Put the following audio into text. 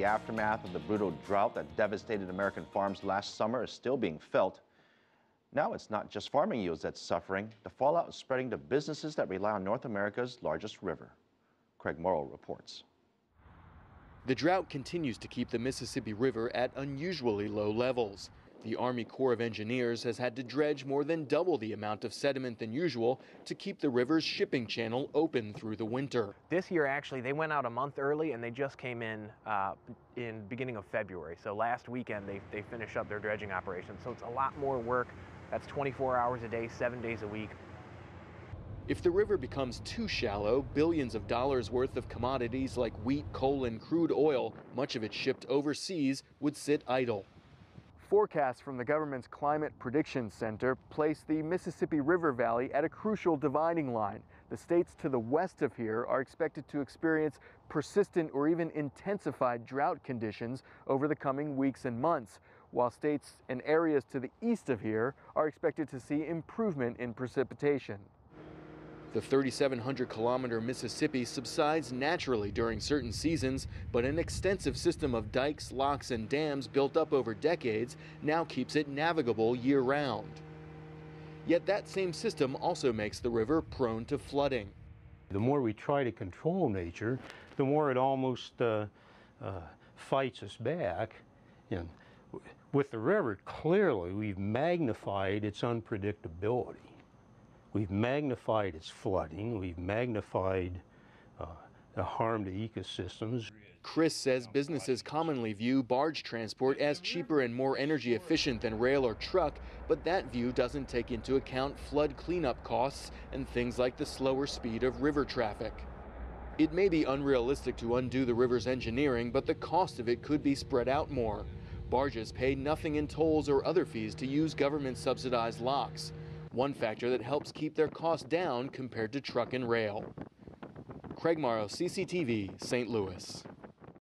the aftermath of the brutal drought that devastated American farms last summer is still being felt. Now it's not just farming yields that's suffering. The fallout is spreading to businesses that rely on North America's largest river. Craig Mauro reports. The drought continues to keep the Mississippi River at unusually low levels. The Army Corps of Engineers has had to dredge more than double the amount of sediment than usual to keep the river's shipping channel open through the winter. This year, actually, they went out a month early and they just came in beginning of February. So last weekend, they finished up their dredging operation. So it's a lot more work. That's 24 hours a day, 7 days a week. If the river becomes too shallow, billions of dollars worth of commodities like wheat, coal, and crude oil, much of it shipped overseas, would sit idle. Forecasts from the government's Climate Prediction Center place the Mississippi River Valley at a crucial dividing line. The states to the west of here are expected to experience persistent or even intensified drought conditions over the coming weeks and months, while states and areas to the east of here are expected to see improvement in precipitation. The 3,700-kilometer Mississippi subsides naturally during certain seasons, but an extensive system of dikes, locks, and dams built up over decades now keeps it navigable year-round. Yet that same system also makes the river prone to flooding. The more we try to control nature, the more it almost fights us back. And with the river, clearly we've magnified its unpredictability. We've magnified its flooding, we've magnified the harm to ecosystems. Chris says businesses commonly view barge transport as cheaper and more energy efficient than rail or truck, but that view doesn't take into account flood cleanup costs and things like the slower speed of river traffic. It may be unrealistic to undo the river's engineering, but the cost of it could be spread out more. Barges pay nothing in tolls or other fees to use government-subsidized locks, one factor that helps keep their costs down compared to truck and rail. Craig Mauro, CCTV, St. Louis.